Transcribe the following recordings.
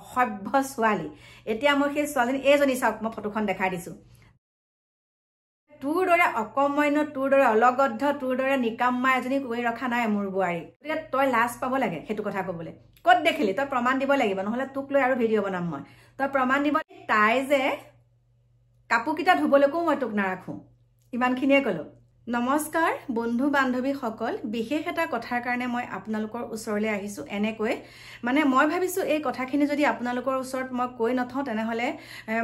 অসভ্য ছোৱালী এতিয়া মই সেই ছোৱালীজনী এইজনী চাওক মই ফটোখন দেখাই দিছো তোৰ দৰে অকমান্য তোৰ দৰে অলগদ্ধ তোৰ দৰে নিকাম্মা এজনী কৰি ৰখা নাই মোৰ বোৱাৰী গতিকে তই লাজ পাব লাগে সেইটো কথা ক'বলৈ ক'ত দেখিলি তই প্ৰমাণ দিব লাগিব নহ'লে তোক লৈ আৰু ভিডিঅ' বনাম মই তই প্ৰমাণ দিব তাই যে কাপোৰকেইটা ধুবলৈকো মই তোক নাৰাখোঁ ইমানখিনিয়ে ক'লো নমস্কাৰ বন্ধু বান্ধৱীসকল বিশেষ এটা কথাৰ কাৰণে মই আপোনালোকৰ ওচৰলৈ আহিছোঁ এনেকৈ মানে মই ভাবিছোঁ এই কথাখিনি যদি আপোনালোকৰ ওচৰত মই কৈ নথওঁ তেনেহ'লে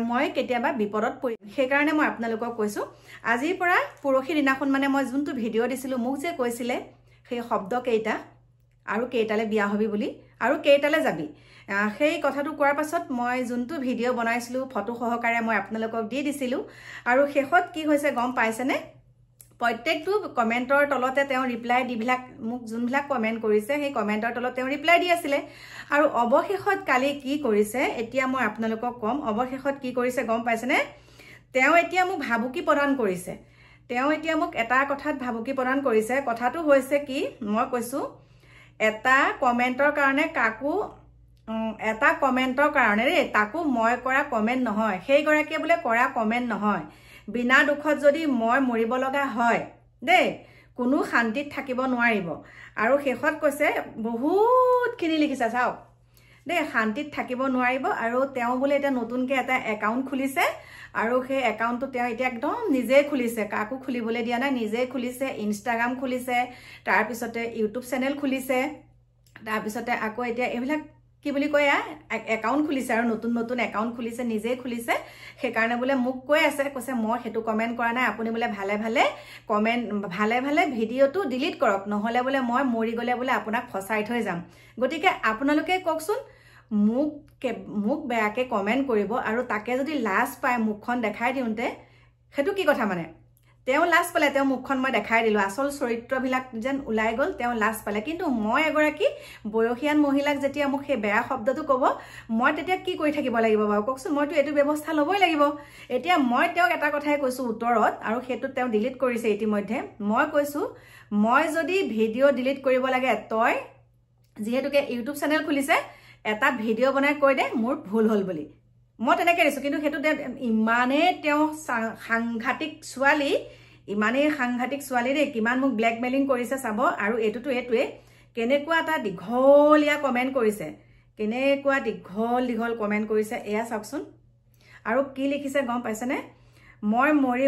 মই কেতিয়াবা বিপদত পৰিম সেইকাৰণে মই আপোনালোকক কৈছোঁ আজিৰ পৰা পৰহি দিনাখন মানে মই যোনটো ভিডিঅ' দিছিলোঁ মোক যে কৈছিলে সেই শব্দ কেইটা আৰু কেইটালৈ বিয়া হবি বুলি আৰু কেইটালৈ যাবি সেই কথাটো কোৱাৰ পাছত মই যোনটো ভিডিঅ' বনাইছিলোঁ ফটো সহকাৰে মই আপোনালোকক দি দিছিলোঁ আৰু শেষত কি হৈছে গম পাইছেনে প্ৰত্যেকটো কমেণ্টৰ তলতে তেওঁ ৰিপ্লাই দিবিলাক মোক যোনবিলাক কমেণ্ট কৰিছে সেই কমেণ্টৰ তলত তেওঁ ৰিপ্লাই দি আছিলে আৰু অৱশেষত কালি কি কৰিছে এতিয়া মই আপোনালোকক ক'ম অৱশেষত কি কৰিছে গম পাইছেনে তেওঁ এতিয়া মোক ভাবুকি প্ৰদান কৰিছে তেওঁ এতিয়া মোক এটা কথাত ভাবুকি প্ৰদান কৰিছে কথাটো হৈছে কি মই কৈছোঁ এটা কমেণ্টৰ কাৰণে কাকো এটা কমেণ্টৰ কাৰণে দেই তাকো মই কৰা কমেণ্ট নহয় সেইগৰাকীয়ে বোলে কৰা কমেণ্ট নহয় বিনা দুখত যদি মই মৰিব লগা হয় দেই কোনো শান্তিত থাকিব নোৱাৰিব আৰু শেষত কৈছে বহুতখিনি লিখিছে চাওক দেই শান্তিত থাকিব নোৱাৰিব আৰু তেওঁ বোলে এতিয়া নতুনকৈ এটা একাউণ্ট খুলিছে আৰু সেই একাউণ্টটো তেওঁ এতিয়া একদম নিজেই খুলিছে কাকো খুলিবলৈ দিয়া নাই নিজেই খুলিছে ইনষ্টাগ্ৰাম খুলিছে তাৰপিছতে ইউটিউব চেনেল খুলিছে তাৰপিছতে আকৌ এতিয়া এইবিলাক কি বুলি কয় একাউণ্ট খুলিছে আৰু নতুন নতুন একাউণ্ট খুলিছে নিজেই খুলিছে সেইকাৰণে বোলে মোক কৈ আছে কৈছে মই সেইটো কমেণ্ট কৰা নাই আপুনি বোলে ভালে ভালে ভিডিঅ'টো ডিলিট কৰক নহ'লে বোলে মই মৰি গ'লে বোলে আপোনাক ফচাই থৈ যাম গতিকে আপোনালোকে কওকচোন মোক বেয়াকৈ কমেণ্ট কৰিব আৰু তাকে যদি লাজ পায় মুখখন দেখাই দিওঁতে সেইটো কি কথা মানে তেওঁ লাজ পালে তেওঁ মুখখন মই দেখাই দিলোঁ আচল চৰিত্ৰবিলাক যেন ওলাই গ'ল তেওঁ লাজ পালে কিন্তু মই এগৰাকী বয়সীয়ান মহিলাক যেতিয়া মোক সেই বেয়া শব্দটো ক'ব মই তেতিয়া কি কৰি থাকিব লাগিব বাৰু কওকচোন মইতো এইটো ব্যৱস্থা ল'বই লাগিব এতিয়া মই তেওঁক এটা কথাই কৈছোঁ উত্তৰত আৰু সেইটো তেওঁ ডিলিট কৰিছে ইতিমধ্যে মই কৈছোঁ মই যদি ভিডিঅ' ডিলিট কৰিব লাগে তই যিহেতুকে ইউটিউব চেনেল খুলিছে এটা ভিডিঅ' বনাই কৈ দে মোৰ ভুল হ'ল বুলি মই তেনেকৈ দিছোঁ কিন্তু সেইটো ইমানেই তেওঁ সাংঘাতিক ছোৱালী দেই কিমান মোক ব্লেকমেইলিং কৰিছে চাব আৰু এইটোৱে কেনেকুৱা এটা দীঘলীয়া কমেণ্ট কৰিছে কেনেকুৱা দীঘল কমেণ্ট কৰিছে এয়া চাওকচোন আৰু কি লিখিছে গম পাইছেনে মই মৰি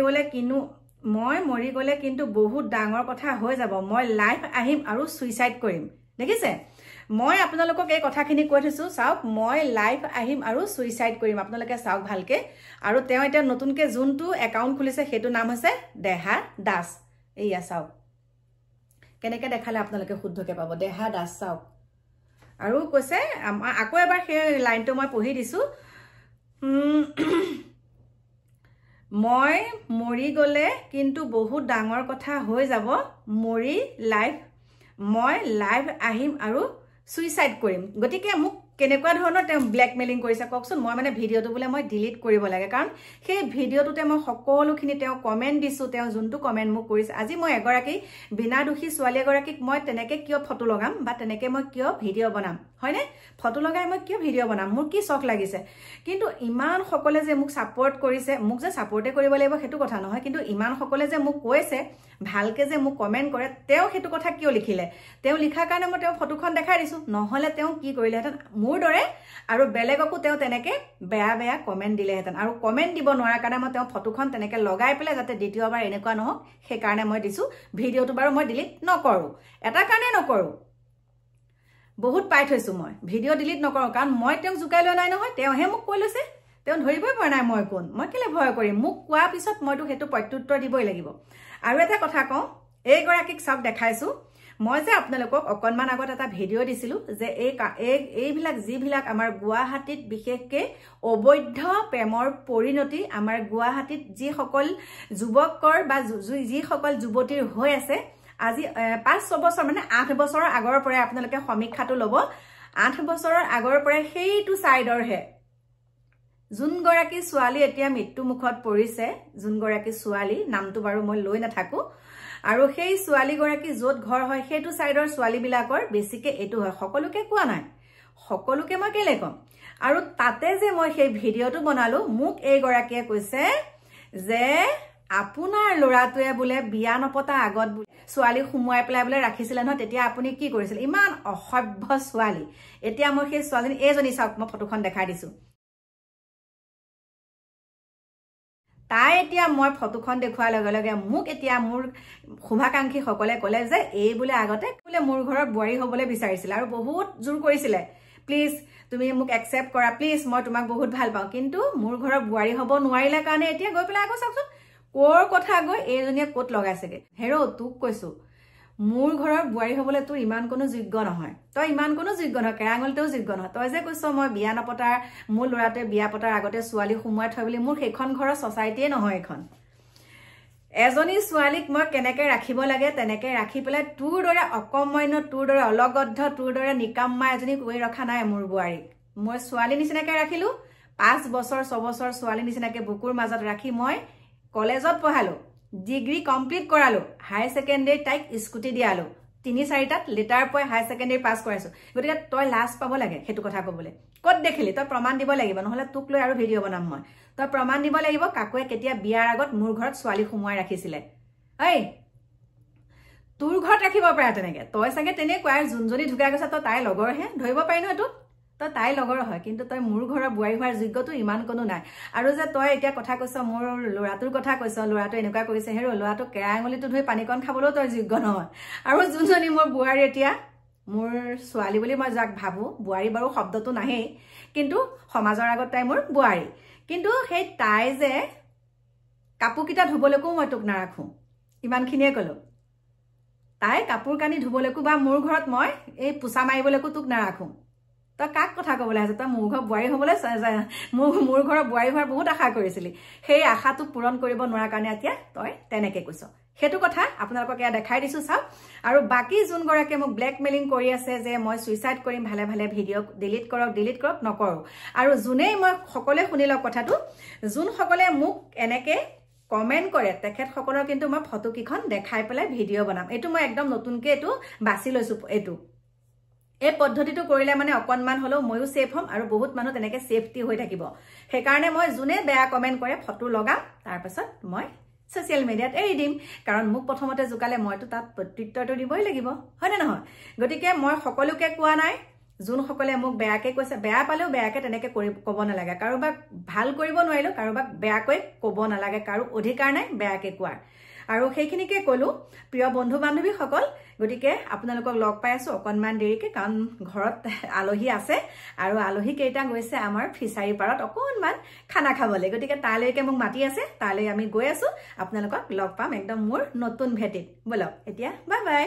গ'লে কিন্তু বহুত ডাঙৰ কথা হৈ যাব মই লাইভ আহিম আৰু ছুইচাইড কৰিম দেখিছে মই আপোনালোকক এই কথাখিনি কৈ থৈছোঁ চাওক মই লাইভ আহিম আৰু ছুইচাইড কৰিম আপোনালোকে চাওক ভালকৈ আৰু তেওঁ এতিয়া নতুনকৈ যোনটো একাউণ্ট খুলিছে সেইটো নাম হৈছে দেহা দাস এইয়া চাওক কেনেকৈ দেখালে আপোনালোকে শুদ্ধকৈ পাব দেহা দাস চাওক আৰু কৈছে আকৌ এবাৰ সেই লাইনটো মই পঢ়ি দিছোঁ মই মৰি গ'লে কিন্তু বহুত ডাঙৰ কথা হৈ যাব মই লাইভ আহিম আৰু ছুইচাইড কৰিম গতিকে মোক কেনেকুৱা ধৰণৰ তেওঁ ব্লেকমেইলিং কৰিছে কওকচোন মই মানে ভিডিঅ'টো বোলে মই ডিলিট কৰিব লাগে কাৰণ সেই ভিডিঅ'টোতে মই সকলোখিনি তেওঁ কমেণ্ট দিছোঁ তেওঁ যোনটো কমেণ্ট মোক কৰিছে আজি মই এগৰাকী বিনা দোষী ছোৱালী এগৰাকীক মই তেনেকৈ কিয় ফটো লগাম বা তেনেকৈ মই কিয় ভিডিঅ' বনাম হয়নে ফটো লগাই মই কিয় ভিডিঅ' বনাম মোৰ কি চখ লাগিছে কিন্তু ইমান সকলে যে মোক ছাপোৰ্ট কৰিছে মোক যে ছাপোৰ্টে কৰিব লাগিব সেইটো কথা নহয় কিন্তু ইমান সকলে যে মোক কৈছে ভালকৈ যে মোক কমেণ্ট কৰে তেওঁ সেইটো কথা কিয় লিখিলে তেওঁ লিখাৰ কাৰণে মই তেওঁ ফটোখন দেখাই দিছোঁ নহ'লে তেওঁ কি কৰিলেহেঁতেন মোৰ দৰে আৰু বেলেগকো তেওঁ তেনেকৈ বেয়া কমেণ্ট দিলেহেঁতেন আৰু কমেণ্ট দিব নোৱাৰাৰ কাৰণে মই তেওঁ ফটোখন তেনেকৈ লগাই পেলাই যাতে দ্বিতীয়বাৰ এনেকুৱা নহওক সেইকাৰণে মই দিছোঁ ভিডিঅ'টো বাৰু মই ডিলিট নকৰোঁ এটা কাৰণে নকৰোঁ বহুত পাই থৈছোঁ মই ভিডিঅ' ডিলিট নকৰোঁ কাৰণ মই তেওঁক জোকাই লোৱা নাই নহয় তেওঁহে মোক কৈ লৈছে তেওঁ ধৰিবই পৰা নাই মই কোন মই কেলৈ ভয় কৰিম মোক কোৱাৰ পিছত মইতো সেইটো প্ৰত্যুত্তৰ দিবই লাগিব আৰু এটা কথা কওঁ এইগৰাকীক চাওক দেখাইছোঁ মই যে আপোনালোকক অকণমান আগত এটা ভিডিঅ' দিছিলোঁ যে এইবিলাক যিবিলাক আমাৰ গুৱাহাটীত বিশেষকৈ অবৈধ প্ৰেমৰ পৰিণতি আমাৰ গুৱাহাটীত যিসকল যুৱকৰ বা যিসকল যুৱতীৰ হৈ আছে আজি 5-6 বছৰ মানে 8 বছৰৰ আগৰ পৰাই আপোনালোকে সমীক্ষাটো ল'ব 8 বছৰৰ আগৰ পৰাই সেইটো ছাইডৰহে যোনগৰাকী ছোৱালী এতিয়া মৃত্যুমুখত পৰিছে যোনগৰাকী ছোৱালী নামটো বাৰু মই লৈ নাথাকোঁ আৰু সেই ছোৱালীগৰাকী য'ত ঘৰ হয় সেইটো ছাইডৰ ছোৱালীবিলাকৰ বেছিকৈ এইটো হয় সকলোকে কোৱা নাই সকলোকে মই কেলৈ ক'ম আৰু তাতে যে মই সেই ভিডিঅ'টো বনালো মোক এইগৰাকীয়ে কৈছে যে আপোনাৰ ল'ৰাটোৱে বোলে বিয়া নপতা আগত ছোৱালী সুমুৱাই পেলাই বোলে ৰাখিছিলে নহয় তেতিয়া আপুনি কি কৰিছিল ইমান অসভ্য ছোৱালী এতিয়া মই সেই ছোৱালীজনী এইজনী চাওক মই ফটোখন দেখাই দিছো তাই এতিয়া মই ফটোখন দেখুৱাৰ লগে লগে মোক এতিয়া মোৰ শুভাকাংক্ষী সকলে ক'লে যে এই বোলে আগতে বোলে মোৰ ঘৰৰ বোৱাৰী হ'বলৈ বিচাৰিছিল আৰু বহুত জোৰ কৰিছিলে প্লিজ তুমি মোক একচেপ্ট কৰা প্লিজ মই তোমাক বহুত ভাল পাওঁ কিন্তু মোৰ ঘৰৰ বোৱাৰী হ'ব নোৱাৰিলে কাৰণে এতিয়া গৈ পেলাই আকৌ চাওকচোন কোৰ কথা গৈ এইজনীয়ে ক'ত লগাইছেগে হেৰো তোক কৈছো মোৰ ঘৰৰ বোৱাৰী হ'বলৈ তোৰ ইমান কোনো যোগ্য নহয় তই ইমান কোনো যোগ্য নহয় কেৰাঙলতেও যোগ্য নহয় তই যে কৈছ মই বিয়া নপতাৰ মোৰ ল'ৰাটোৱে বিয়া পতাৰ আগতে ছোৱালী সুমুৱাই থৈ বুলি মোৰ সেইখন ঘৰৰ ছ'চাইটিয়ে নহয় এখন এজনী ছোৱালীক মই কেনেকে ৰাখিব লাগে তেনেকে ৰাখি পেলাই তোৰ দৰে অকমান্য তোৰ দৰে অলগদ্ধ তোৰ দৰে নিকাম্মা এজনী কৰি ৰখা নাই মোৰ বোৱাৰীক মই ছোৱালী নিচিনাকে ৰাখিলো 5 বছৰ 6 বছৰ ছোৱালী নিচিনাকে বুকুৰ মাজত ৰাখি মই কলেজত পঢ়ালো ডিগ্ৰী কমপ্লিট কৰালো হাই সেকেন্ডাৰী তাইক স্কুটি দিয়ালো 3-4টাত লেটাৰ পয় হাই সেকেন্ডাৰী পাছ কৰাইছো গতিকে তই লাজ পাব লাগে হেতু কথা ক'বলৈ ক'ত দেখিলি তই প্ৰমাণ দিব লাগিব নহলে তোক লৈ আৰু ভিডিঅ' বনাম মই তই প্ৰমাণ দিব লাগিব কাকুৱে কেতিয়া বিয়াৰ আগত মোৰ ঘৰত ছোৱালী সুমুৱাই ৰাখিছিলে এই তোৰ ঘৰত ৰাখিব পাৰে তেনেকে তই চাগে তেনেকুৱাই যোনজনী ঢুকাই গৈছে তই তাই লগৰ হে ধৰিব পাৰি ন এটো তই তাই লগৰ হয় কিন্তু তই মোৰ ঘৰৰ বোৱাৰী হোৱাৰ যোগ্যটো ইমান কোনো নাই আৰু যে তই এতিয়া কথা কৈছ মোৰ ল'ৰাটোৰ কথা কৈছ ল'ৰাটো এনেকুৱা কৰিছে হেৰো ল'ৰাটো কেৰাঙলিটো ধৰি পানীকণ খাবলৈও তই যোগ্য নহয় আৰু যোনজনী মোৰ বোৱাৰী এতিয়া মোৰ ছোৱালী বুলি মই যাক ভাবো বোৱাৰী বাৰু শব্দটো নাহেই কিন্তু সমাজৰ আগত তাই মোৰ বোৱাৰী কিন্তু সেই তাই যে কাপোৰকিটা ধুবলৈকো মই তোক নাৰাখো ইমানখিনিয়ে ক'লো তাই কাপোৰ কানি ধুবলৈকো বা মোৰ ঘৰত মই এই পোছা মাৰিবলৈকো তোক নাৰাখো তই কাক কথা ক'বলৈ আছে তই মোৰ ঘৰ বোৱাৰী হ'বলৈ মোৰ ঘৰৰ বোৱাৰী হোৱাৰ বহুত আশা কৰিছিলি সেই আশাটো পূৰণ কৰিব নোৱাৰা কাৰণে এতিয়া তই তেনেকে কৈছ হেতু কথা আপোনালোকক এয়া দেখাই দিছো চাওক আৰু বাকি যোনগৰাকে মোক ব্লেকমেইলিং কৰি আছে যে মই সুইসাইড কৰিম ভালে ভালে ভিডিঅ' ডিলিট কৰক নকৰো আৰু যোনেই মই সকলে শুনিলক কথাটো যোন সকলে মোক এনেকে কমেন্ট কৰে তেখেত সকলৰ কিন্তু মই ফটো কিখন দেখাই পেলাই ভিডিঅ' বনাম এটো মই একদম নতুনকে এটো বাছি লৈছো এটো এই পদ্ধতিটো কৰিলে মানে অকনমান হলো ময়ো সেফ হম আৰু বহুত মানুহ তেনেকে সেফটি হৈ থাকিব সেই কাৰণে মই যোনে বেয়া কমেন্ট কৰে ফটো লগাম তাৰ পাছত মই সোশ্যাল মিডিয়াত এৰি দিম কাৰণ মোক প্ৰথমতে জুকালে মইতো তাত প্ৰত্যুত্তৰটো দিবই লাগিব হয় না নহয় গতিকে মই সকলোকে কোৱা নাই যোন সকলে মোক বেয়াকে কৈছে বেয়া পালেও বেয়াকে তেনেকে ক'ব নালাগে কাৰোবাক ভাল কৰিব নোৱাৰিলো কাৰোবাক বেয়াকৈ ক'ব নালাগে কাৰো অধিকাৰ নাই বেয়াকে কোৱাৰ আৰু সেইখিনিকে ক'লো প্ৰিয় বন্ধু বান্ধৱী সকল গতিকে আপোনালোকক লগ পাই আছো অকনমান দেৰিকে কাৰণ ঘৰত আলহী আছে আৰু আলহী কেইটা গৈছে আমাৰ ফিচাৰী পাৰত অকনমান খানা খাবলৈ গতিকে তালৈকে মোক মাতি আছে তালৈ আমি গৈ আছো আপোনালোকক লগ পাম একদম মোৰ নতুন ভেটিত বলক এতিয়া বাই বাই